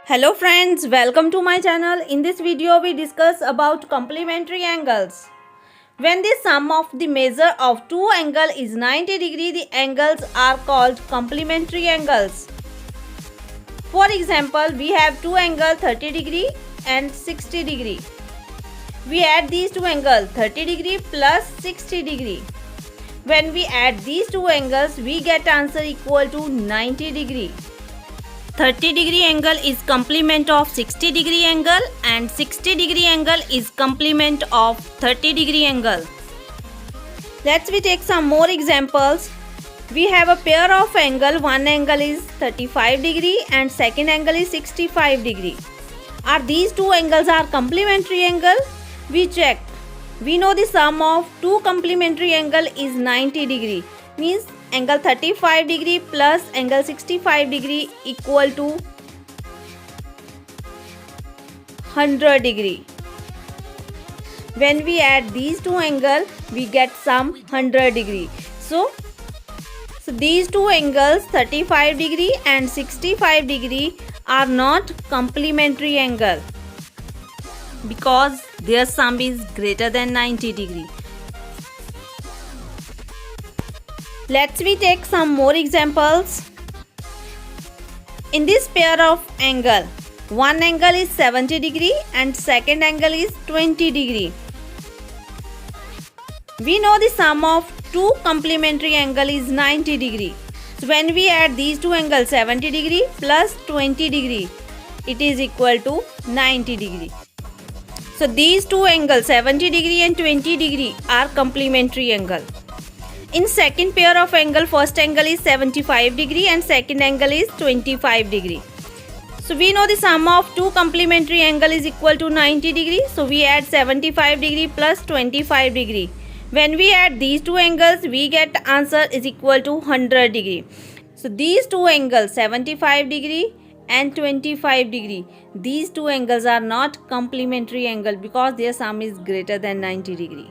Hello friends, welcome to my channel. In this video we discuss about complementary angles. When the sum of the measure of two angles is 90 degree, the angles are called complementary angles. For example, we have two angles 30 degree and 60 degree. We add these two angles 30 degree plus 60 degree. When we add these two angles, we get answer equal to 90 degree. 30 degree angle is complement of 60 degree angle and 60 degree angle is complement of 30 degree angle. Let's take some more examples. We have a pair of angle. One angle is 35 degree and second angle is 65 degree. Are these two angles are complementary angle? We check. We know the sum of two complementary angle is 90 degree. Means angle 35 degree plus angle 65 degree equal to 100 degree. When we add these two angles, we get some 100 degree. So these two angles 35 degree and 65 degree are not complementary angle because their sum is greater than 90 degree. Let's take some more examples. In this pair of angle, one angle is 70 degree and second angle is 20 degree. We know the sum of two complementary angle is 90 degree. So when we add these two angles 70 degree plus 20 degree, it is equal to 90 degree. So these two angles 70 degree and 20 degree are complementary angle. In second pair of angle, first angle is 75 degree and second angle is 25 degree. So we know the sum of two complementary angle is equal to 90 degree. So we add 75 degree plus 25 degree. When we add these two angles, we get answer is equal to 100 degree. So these two angles 75 degree and 25 degree. These two angles are not complementary angle because their sum is greater than 90 degree.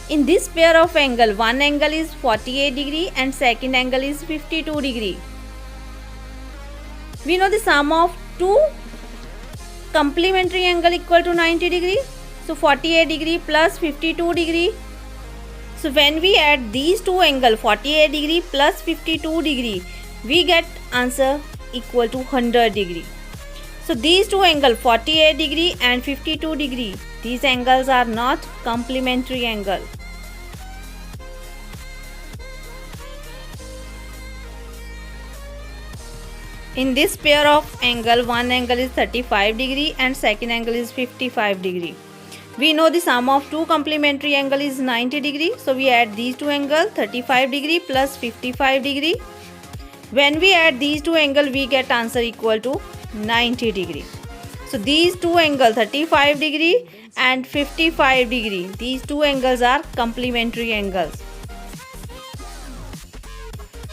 In this pair of angle, one angle is 48 degree and second angle is 52 degree. We know the sum of two complementary angle equal to 90 degree. So 48 degree plus 52 degree. So when we add these two angle 48 degree plus 52 degree, we get answer equal to 100 degree. So these two angle 48 degree and 52 degree, these angles are not complementary angle. In this pair of angle, one angle is 35 degree and second angle is 55 degree. We know the sum of two complementary angle is 90 degree. So we add these two angles 35 degree plus 55 degree. When we add these two angles, we get answer equal to 90 degree. So these two angles 35 degree and 55 degree. These two angles are complementary angles.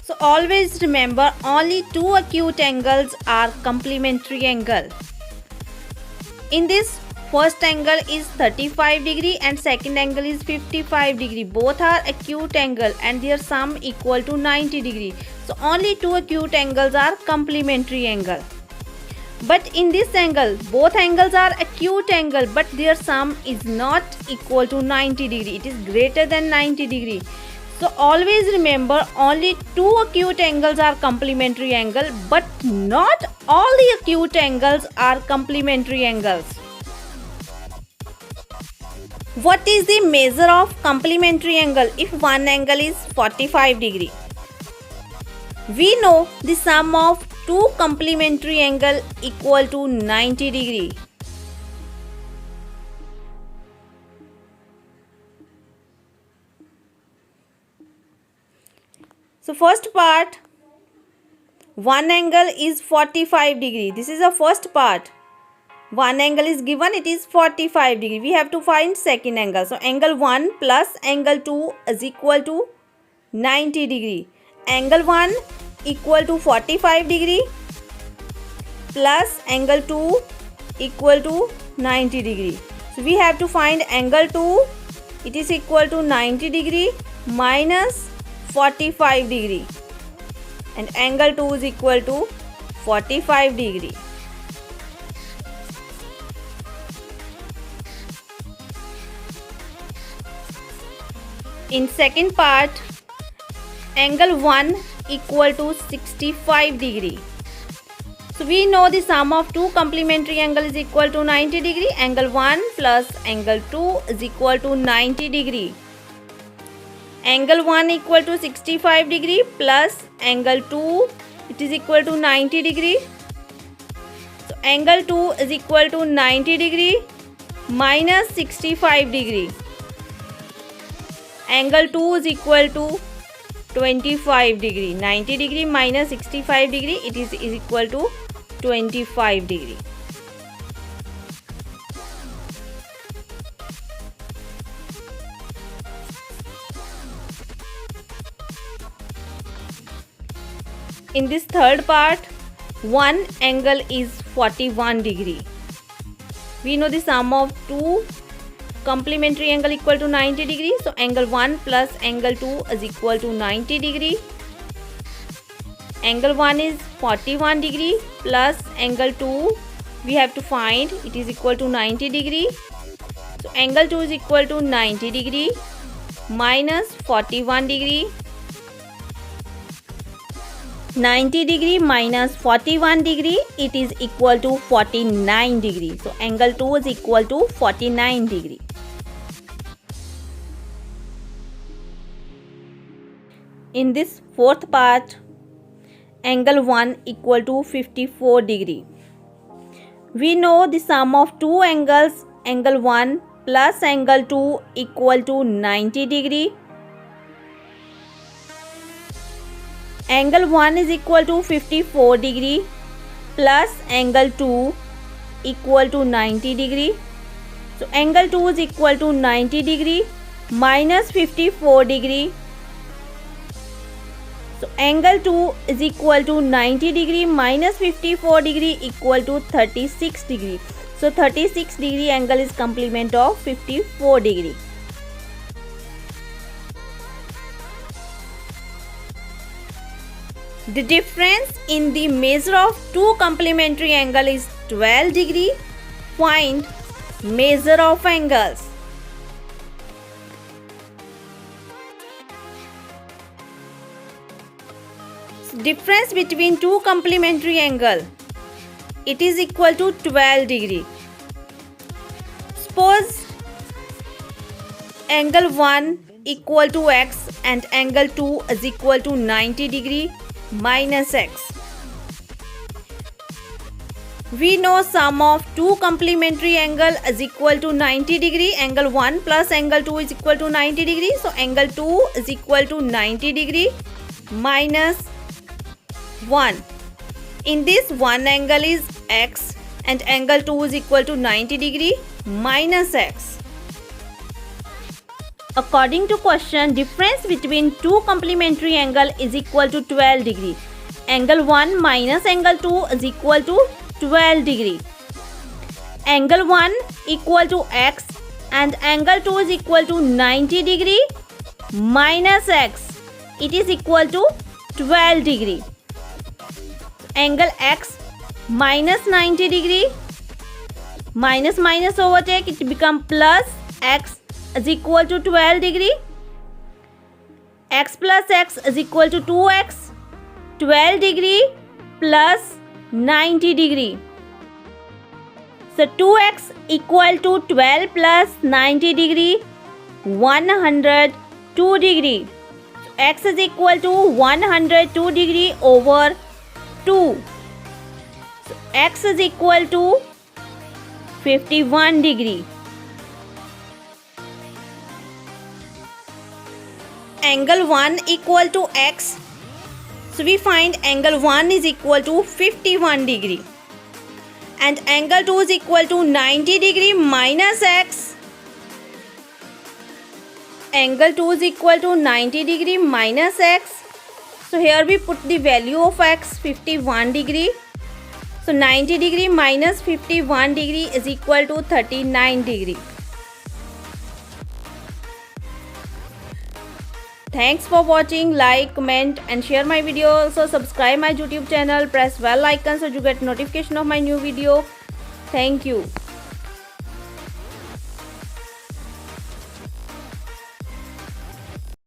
So always remember only two acute angles are complementary angle. In this first angle is 35 degree and second angle is 55 degree. Both are acute angle and their sum equal to 90 degree. So only two acute angles are complementary angle. But in this angle, both angles are acute angle but their sum is not equal to 90 degree. It is greater than 90 degree. So always remember only two acute angles are complementary angle but not all the acute angles are complementary angles. What is the measure of complementary angle if one angle is 45 degree? We know the sum of two complementary angle equal to 90 degree. So first part, one angle is 45 degree. This is the first part. One angle is given, it is 45 degree. We have to find second angle. So angle 1 plus angle 2 is equal to 90 degree. Angle 1 equal to 45 degree plus angle 2 equal to 90 degree. So we have to find angle 2, it is equal to 90 degree minus 45 degree. and angle 2 is equal to 45 degree. In second part, angle 1 equal to 65 degree. So we know the sum of two complementary angle is equal to 90 degree. Angle 1 plus angle 2 is equal to 90 degree. Angle 1 equal to 65 degree plus angle 2, it is equal to 90 degree. So angle 2 is equal to 90 degree minus 65 degree. Angle 2 is equal to 25 degree. 90 degree minus 65 degree, it is equal to 25 degree. In this third part, one angle is 41 degree. We know the sum of two complementary angle equal to 90 degree. So angle 1 plus angle 2 is equal to 90 degree. Angle 1 is 41 degree plus angle 2 we have to find, it is equal to 90 degree. So angle 2 is equal to 90 degree minus 41 degree. 90 degree minus 41 degree, it is equal to 49 degree. So angle 2 is equal to 49 degree. In this fourth part, angle 1 equal to 54 degree. We know the sum of two angles, angle 1 plus angle 2 equal to 90 degree. Angle 1 is equal to 54 degree plus angle 2 equal to 90 degree. So angle 2 is equal to 90 degree minus 54 degree. So angle 2 is equal to 90 degree minus 54 degree equal to 36 degree. So 36 degree angle is complement of 54 degree. The difference in the measure of two complementary angle is 12 degree. Find measure of angles. Difference between two complementary angle, it is equal to 12 degree. Suppose angle 1 equal to x and angle 2 is equal to 90 degree minus x. We know sum of two complementary angle is equal to 90 degree. Angle 1 plus angle 2 is equal to 90 degree. So angle 2 is equal to 90 degree minus 1. In this, one angle is x and angle 2 is equal to 90 degree minus x. According to question, difference between two complementary angle is equal to 12 degree. Angle 1 minus angle 2 is equal to 12 degree. Angle 1 equal to x and angle 2 is equal to 90 degree minus x. It is equal to 12 degree. Angle x minus 90 degree, minus minus overtake, it become plus x is equal to 12 degree. X plus x is equal to 2x. 12 degree plus 90 degree. So 2x equal to 12 plus 90 degree, 102 degree. So x is equal to 102 degree over 2. So x is equal to 51 degree. Angle 1 equal to x. So we find angle 1 is equal to 51 degree. And angle 2 is equal to 90 degree minus x. Angle 2 is equal to 90 degree minus x. So here we put the value of x, 51 degree. So 90 degree minus 51 degree is equal to 39 degree. Thanks for watching. Like, comment and share my video. Also subscribe my YouTube channel. Press bell icon so you get notification of my new video. Thank you.